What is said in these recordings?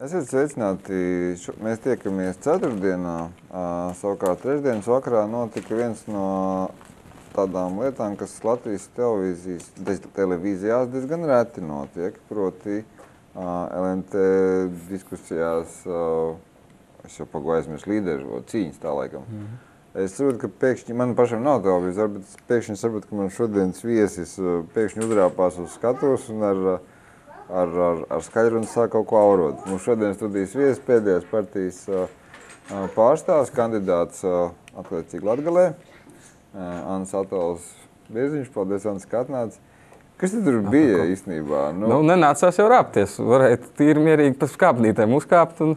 Esiet sveicināti. Mēs tiekamies ceturtdienā. Savukārt trešdienas vakarā notika viens no tādām lietām, kas Latvijas televīzijās diezgan reti notiek, proti LNT diskusijās, es jau pagāju aizmirst līderu cīņas tā laikam. Es saprotu, ka pēkšņi, man pašam nav televīzija, bet pēkšņi saprotu, ka man šodienas viesis pēkšņi udrāpās uz skatuves un ar skaļrunu sāk kaut ko aurot. Mums šodien studijas viesis pēdējās partijas pārstāvs, kandidāts atliecīgi Latgalē, Anns Atols Bieziņš. Paldies, Anns, ka atnāc. Kas te tur bija īstenībā? Nenācās jau rāpties. Varēja tīri mierīgi pa skāpnītēm uzkāpt un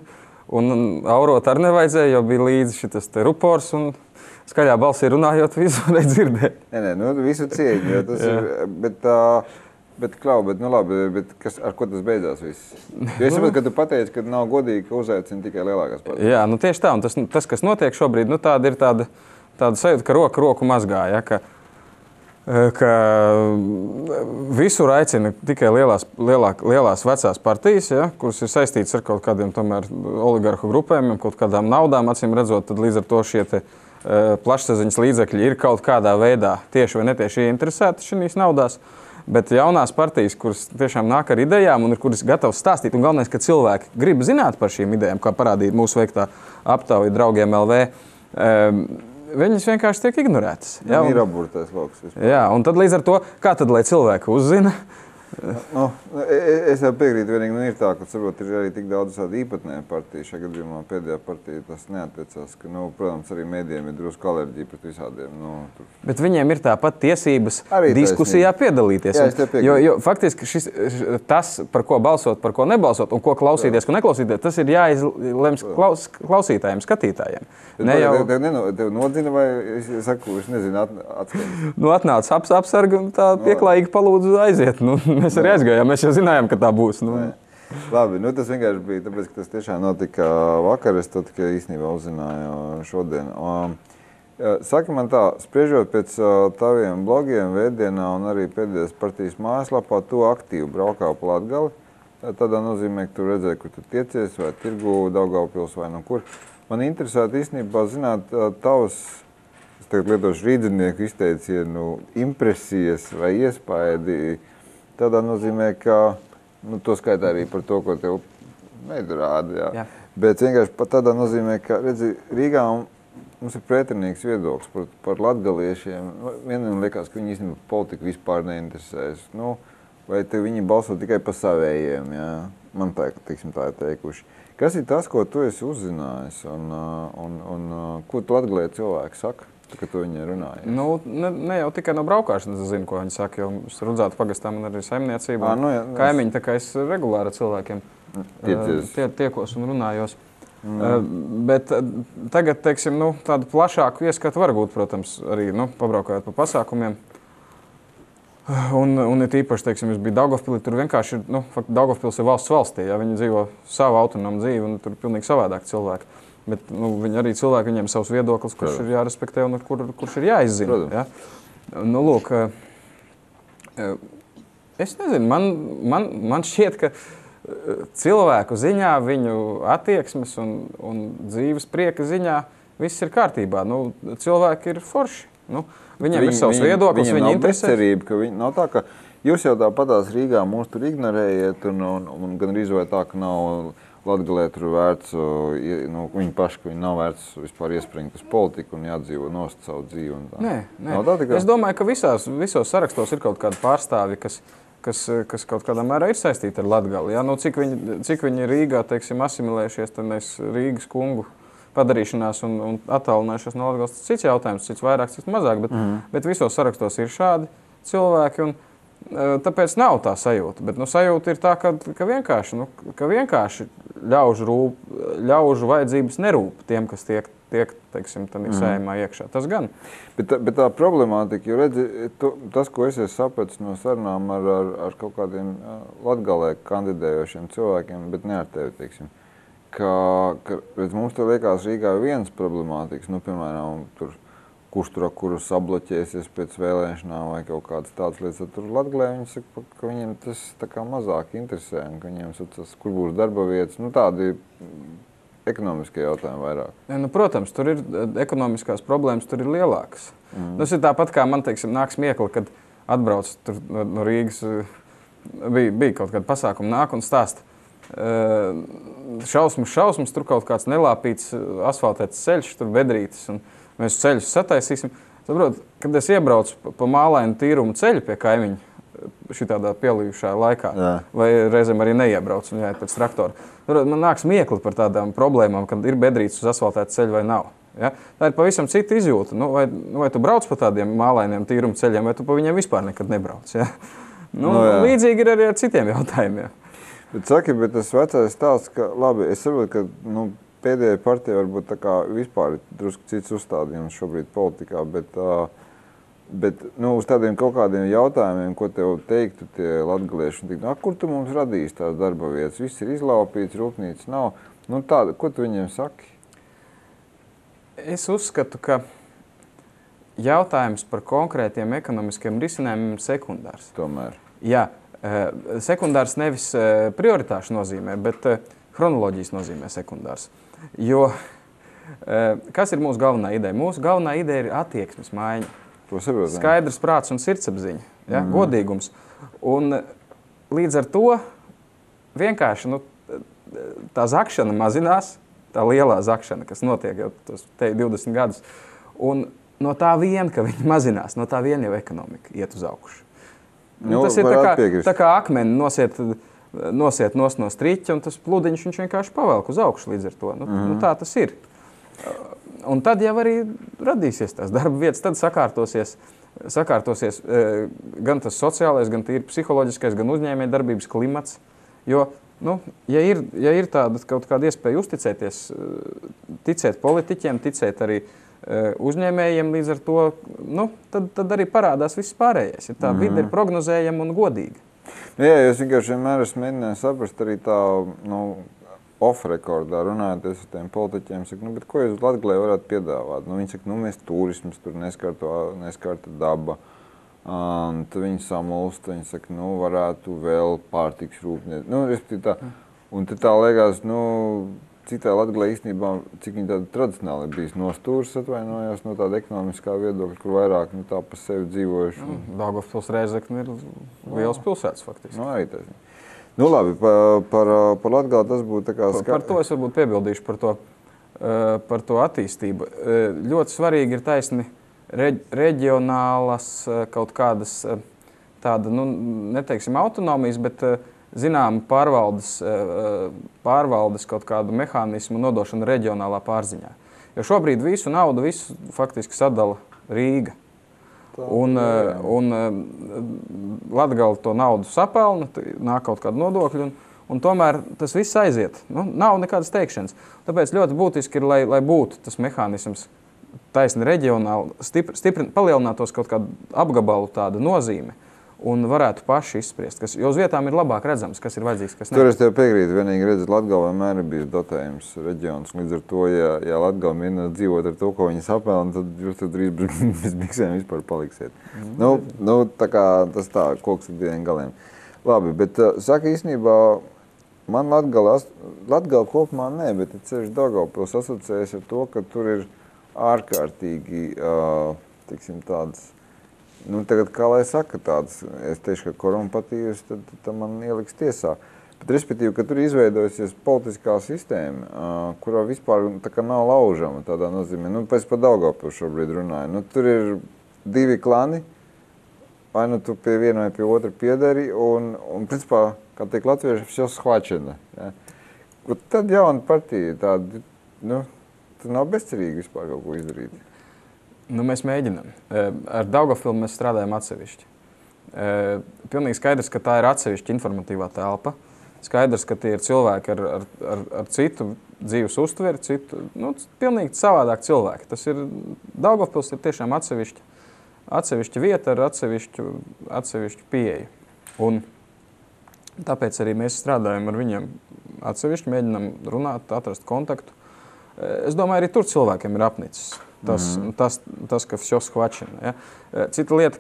aurot arī nevajadzēja, jo bija līdzi šitas te rupors un skaļā balsī runājot visu varēja dzirdēt. Nē, visu cieņu, jo tas ir, bet Klau, ar ko tas beidzās viss? Jo es saprotu, ka tu pateici, ka nav godīgi, ka uzaicina tikai lielākās partijas. Jā, tieši tā, un tas, kas notiek šobrīd, tāda ir tāda sajūta, ka roku mazgā, ja, ka visur aicina tikai lielās vecās partijas, ja, kuras ir saistītas ar kaut kādiem tomēr oligarhu grupējumiem, kaut kādām naudām, acīm redzot, tad līdz ar to šie te plašsaziņas līdzekļi ir kaut kādā veidā tieši vai netieši ieinteresēti šīs naudās. Bet jaunās partijas, kuras tiešām nāk ar idejām un kuras gatavas stāstīt, un galvenais, ka cilvēki grib zināt par šīm idejām, kā parādīja mūsu veiktā aptauja Draugiem LV, viņas vienkārši tiek ignorētas. Jā, ir aburtais lauks vispār. Jā, un tad līdz ar to, kā tad, lai cilvēki uzzina? Es jau piekrītu, vienīgi ir tā, ka saprot, ir arī tik daudz tādu īpatnēju partiju. Šajā gadījumā pēdējā partija tas neattiecās, ka, protams, arī mēdījiem ir drusku alerģija pret visādiem. Bet viņiem ir tāpat tiesības arī diskusijā piedalīties. Jā, es te piekrītu. Jo faktiski tas, par ko balsot, par ko nebalsot un ko klausīties, ko neklausīties, tas ir jāizlems klausītājiem, skatītājiem. Tev nodzina vai es saku, es nezinu, atskaņas? Atnāca apsarga un tā pieklājīgi palūdzu aiziet. Mēs arī aizgājām, mēs jau zinājām, ka tā būs. Labi, tas vienkārši bija, tāpēc, ka tas tiešām notika vakar, es to tikai īstenībā uzzināju šodien. Saki man tā, spriežot pēc taviem blogiem, Vētdienā un arī pēdējās partijas mājaslapā, tu aktīvi braukā pa Latgali. Tādā nozīmē, ka tu redzēji, kur tu tiecies, vai tirgu, Daugavpils vai no kur. Man interesētu īstenībā zināt tavas, es tagad lietošu rīdzinieku izteicienu, impresijas vai iespaidi. Tādā nozīmē, ka, to skaitā arī par to, ko tev rāda, jā. Bet vienkārši pat tādā nozīmē, ka, redzi, Rīgā mums ir pretrunīgs viedoklis par latgaliešiem. Vienam liekas, ka viņi īstenībā politiku vispār neinteresēs. Vai viņi balso tikai pa savējiem, jā. Man tā ir teikuši. Kas ir tas, ko tu esi uzzinājis un ko tu Latgalē cilvēki saka? Kad tu viņai runāji? Ne jau tikai no braukāšanas es zinu, ko viņi saka, jo es Rudzātu pagastā man arī saimniecība. Kaimiņi, tā kā es regulāri ar cilvēkiem tiekos un runājos. Bet tagad, teiksim, tādu plašāku ieskatu var būt, protams, arī pabraukājot pa pasākumiem. Un ir īpaši, teiksim, es biju Daugavpilī, tur vienkārši ir, Daugavpils ir valsts valstī, ja viņi dzīvo savu autonomu dzīvi un tur pilnīgi savādāk cilvēki. Bet viņi arī cilvēki, viņiem savs viedoklis, kurš ir jārespektē un kurš ir jāizzina. Ja? Lūk, es nezinu, man šķiet, ka cilvēku ziņā, viņu attieksmes un dzīves prieka ziņā viss ir kārtībā. Cilvēki ir forši. Viņiem ir savs viedoklis, viņi interesē. Viņiem nav tā, ka jūs jau tāpatās Rīgā mūs tur ignorējiet un gan arī vai tā, ka nav Latgalē tur vērts, viņi paši, ka viņi nav vērts vispār iespringt uz politiku un jādzīvo nost savu dzīvi. Un tā. Nē. Es domāju, ka visos sarakstos ir kaut kādi pārstāvi, kas kaut kādā mērā ir saistīti ar Latgali. Ja? Cik viņi Rīgā, teiksim, asimilējušies, tad mēs Rīgas kungu padarīšanās un attālinājušies no Latgales, cits jautājums, cits vairāk, cits mazāk, bet visos sarakstos ir šādi cilvēki un tāpēc nav tā sajūta, bet sajūta ir tā, ka vienkārši ļaužu vajadzības nerūp tiem, kas tiek teiksim, Saeimā iekšā. Tas gan. Bet tā problemātika, jo redzi, tas, ko es sapratu no sarunām ar kaut kādiem Latgalē kandidējošiem cilvēkiem, bet ne ar tevi, teiksim, ka redz, mums te liekas Rīgā viens problemātikas, piemēram, tur kurš tur kuru sabloķēsies pēc vēlēšanām vai kaut kādas tādas lietas. Tad tur Latgalē viņi saka, ka viņiem tas tā kā mazāk interesē, un ka viņiem tas, kur būs darba vietas, nu tādi ekonomiskie jautājumi vairāk. Ja, nu, protams, tur ir ekonomiskās problēmas, tur ir lielākas. Tas ir tāpat kā man, teiksim, nāk smiekli, kad atbrauc tur no Rīgas, bija kaut kāda pasākuma, nāk un stāsta. Šausmas, tur kaut kāds nelāpīts, asfaltēts ceļš, tur bedrītis, un mēs ceļus sataisīsim. Saprot, kad es iebraucu pa mālainu tīrumu ceļu pie kaimiņa, šitādā pielījušā laikā, vai reizēm arī neiebraucu un jāiet pēc traktora. Man nāk smiekli par tādām problēmām, kad ir bedrītis uz asfaltēta ceļa vai nav. Ja? Tā ir pavisam cita izjūta. Vai tu brauc pa tādiem mālainiem tīrumu ceļiem, vai tu pa viņiem vispār nekad nebrauc. Ja? Līdzīgi ir arī ar citiem jautājumiem. Bet saki, tas vecais stāsts, ka labi, es saprotu, ka pēdējai partijai varbūt tā kā vispār ir drusku cits uzstādījums šobrīd politikā, bet uz tādiem kaut kādiem jautājumiem, ko tev teiktu tie latgalieši, kur tu mums radīs tās darba vietas? Viss ir izlaupīts, rūpnīcas nav. Tāda, ko tu viņiem saki? Es uzskatu, ka jautājums par konkrētiem ekonomiskiem risinājumiem ir sekundārs. Tomēr. Jā, sekundārs nevis prioritāšu nozīmē, bet chronoloģijas nozīmē sekundārs. Jo kas ir mūsu galvenā ideja? Mūsu galvenā ideja ir attieksmes maiņa. Skaidrs prāts un sirdsapziņa, ja? Godīgums. Un līdz ar to vienkārši tā zakšana mazinās, tā lielā zakšana, kas notiek jau 20 gadus. Un no tā vien, ka viņi mazinās, no tā vien jau ekonomika iet uz augšu. Tas ir tā kā akmeni nosiet no striķa, un tas pludiņš viņš vienkārši pavelk uz augšu līdz ar to. Tā tas ir. Un tad jau arī radīsies tās darba vietas, tad sakārtosies gan tas sociālais, gan tīri psiholoģiskais, gan uzņēmēja darbības klimats. Jo, ja ir tāda kaut kāda iespēja uzticēties, ticēt politiķiem, ticēt arī uzņēmējiem līdz ar to, tad arī parādās viss pārējais. Ja tā vide ir prognozējama un godīga. Jā, es vienkārši vienmēr esmu mēģinājis saprast arī tā, off-rekordā runājoties ar tiem politiķiem, saka, bet ko jūs Latgalē varētu piedāvāt? Viņi saka, mēs turismus tur neskarta daba. Tad viņi samulst, viņi saka, varētu vēl pārtiks rūpniecība. Un tad tā liekas, citā Latgalē īstenībā, cik viņi tāda tradicionāli ir bijis nostūrs, atvainojās no tāda ekonomiskā viedokļa, kur vairāk tā pa sevi dzīvojuši. Daugavpils Rēzekne ir liels pilsētas faktiski. Arī tas. Labi, par Latgali tas būtu tā kā Par to es varbūt piebildīšu par to attīstību. Ļoti svarīgi ir taisni reģionālas kaut kādas tāda, neteiksim autonomijas, bet zinām pārvaldes kaut kādu mehānismu nodošanu reģionālā pārziņā. Jo šobrīd visu naudu faktiski sadala Rīga. Un Latgale to naudu sapelna, nāk kaut kādu nodokļu, un tomēr tas viss aiziet. Nav nekādas teikšanas. Tāpēc ļoti būtiski ir, lai būtu tas mehānisms taisni reģionāli, palielinātos kaut kādu apgabalu tādu nozīme un varētu paši izspriest, jo uz vietām ir labāk redzams, kas ir vajadzīgs, kas ne. Tur es tev piekrītu, vienīgi redzat, Latgale vienmēr ir bijis dotējums reģions. Līdz ar to, ja Latgale mēģina dzīvot ar to, ko viņi sapelna, tad jūs tur drīz bez biksēm vispār paliksiet. Tā kā tas tā, koks ar diviem galiem. Labi, bet saka īstenībā, man Latgale kopumā nē, bet ceļš Daugavpils asociējas ar to, ka tur ir ārkārtīgi, teiksim, tādas, tagad, kā lai saka, tāds, es teikšu, ka korumpatīvs, tad man ieliks tiesā. Bet, respektīvi, ka tur izveidojusies politiskā sistēma, kurā vispār tā kā nav laužama tādā nozīmē. Pēc par Daugavpilu šobrīd runāju. Tur ir divi klani, vai tu pie viena vai pie otra piedari, un principā, kā tiek latvieši, все схвачено. Ja? Tad jauna partija tāda, tad nav bezcerīgi vispār kaut ko izdarīt. Mēs mēģinām. Ar Daugavpilu mēs strādājam atsevišķi. Pilnīgi skaidrs, ka tā ir atsevišķa informatīvā telpa. Skaidrs, ka tie ir cilvēki ar citu dzīves uztveri, pilnīgi savādāk cilvēki. Tas ir, Daugavpils ir tiešām atsevišķa vieta ar atsevišķu pieeju. Un tāpēc arī mēs strādājam ar viņiem atsevišķi, mēģinām runāt, atrast kontaktu. Es domāju, arī tur cilvēkiem ir apnicis. Tas, ka все skvačina. Ja? Cita lieta,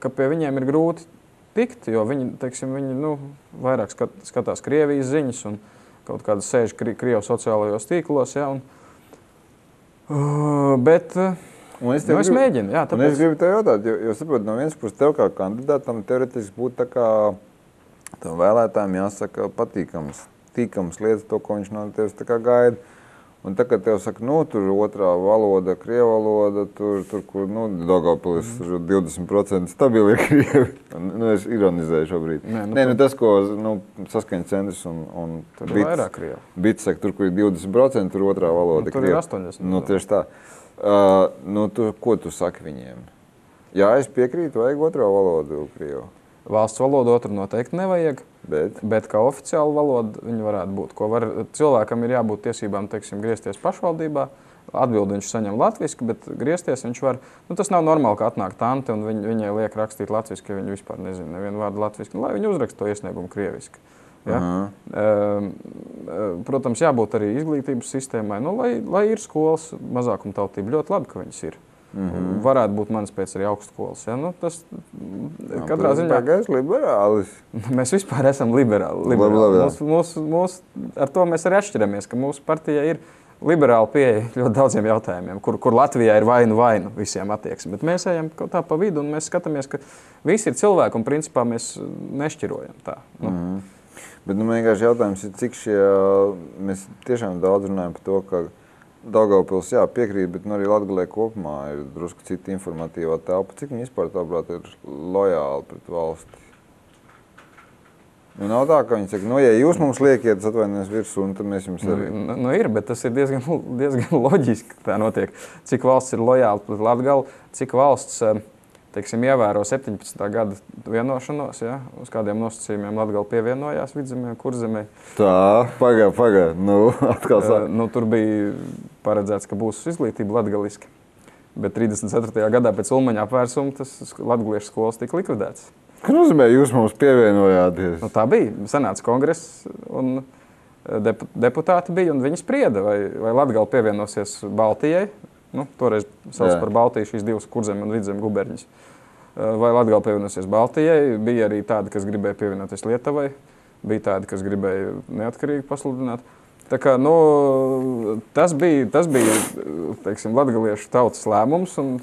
ka pie viņiem ir grūti tikt, jo viņi, teiksim, vairāk skatās Krievijas ziņas un kaut kādas sēž Krievu sociālajos tīklos. Ja? Bet es mēģinu. Jā, tāpēc... Es gribu tev jautāt, jo saprotu, no vienas puses tev kā kandidātam teoretiski būtu tā kā tam vēlētājiem jāsaka patīkams lietas, to, ko viņš no tevis tā kā gaida. Un tā, kad tev saka, tur otrā valoda, krievu valoda, tur kur, Daugavpilis 20% stabili ir krievi. Es ironizēju šobrīd. Tas, ko saskaņas centrs un tur ir vairāk krievu. Bits saka, tur, kur ir 20%, tur otrā valoda tur krievi. Ir 80%. Tieši tā. Ko tu saki viņiem? Jā, es piekrītu, vajag otrā valodu krievu. Valsts valodu otru noteikti nevajag, bet kā oficiāla valoda viņa varētu būt. Cilvēkam ir jābūt tiesībām, teiksim, griezties pašvaldībā, atbildi viņš saņem latviski, bet griezties viņš var. Tas nav normāli, ka atnāk tante un viņai liek rakstīt latviski, ja viņa vispār nezina nevienu vārdu latviski. Lai viņa uzraksta to iesniegumu krieviski. Ja? Protams, jābūt arī izglītības sistēmai, lai ir skolas mazākumtautība. Ļoti labi, ka viņas ir. Varētu būt manas pēc arī augstskolas. Ja? Tas katrā ziņā... liberālis. Mēs vispār esam liberāli. Ar to mēs arī atšķiramies, ka mūsu partijai ir liberāla pieeja ļoti daudziem jautājumiem, kur Latvijā ir vainu visiem attieksmi. Bet mēs ejam kaut tā pa vidu un mēs skatāmies, ka visi ir cilvēki un principā mēs nešķirojam tā. Bet vienkārši jautājums ir, cik mēs tiešām daudz runājam par to, ka Daugavpils, piekrīt, bet arī Latgalē kopumā ir drusku cita informatīvā telpa. Cik viņi vispār tāprāt ir lojāli pret valsti? Nav tā, ka viņi saka, ja jūs mums liekiet, tad atvainojies virsū, tad mēs jums arī. Ir, bet tas ir diezgan loģiski, ka tā notiek. Cik valsts ir lojāli pret Latgali, cik valsts, teiksim, ievēro 17. gada vienošanos, uz kādiem nosacījumiem Latgali pievienojās Vidzemē, Kurzemē. Tā, pagā, atkal sāk. Tur bija paredzēts, ka būs izglītība latgaliski, bet 34. gadā pēc Ulmaņa apvērsuma tas latgaliešu skolas tika likvidēts. Kas nozīmē, jūs mums pievienojāties? Tā bija, sanāca kongress un deputāti bija, un viņi sprieda, vai Latgali pievienosies Baltijai. Toreiz sauc par Baltiju šīs divas Kurzem un Vidzem guberņas. Vai Latgali pievienosies Baltijai, bija arī tādi, kas gribēja pievienoties Lietuvai, bija tādi, kas gribēja neatkarīgi pasludināt. Tā kā, tas bija teiksim, latgaliešu tautas lēmums, un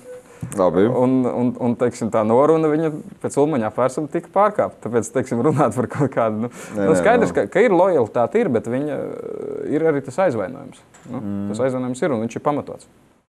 teiksim, tā noruna viņa pēc Ulmaņa apvērsuma tika pārkāpta. Tāpēc, teiksim, runāt par kaut kādu, skaidrs, ka ir lojalitāte, bet viņa ir arī tas aizvainojums. Tas aizvainojums ir, un viņš ir pamatots.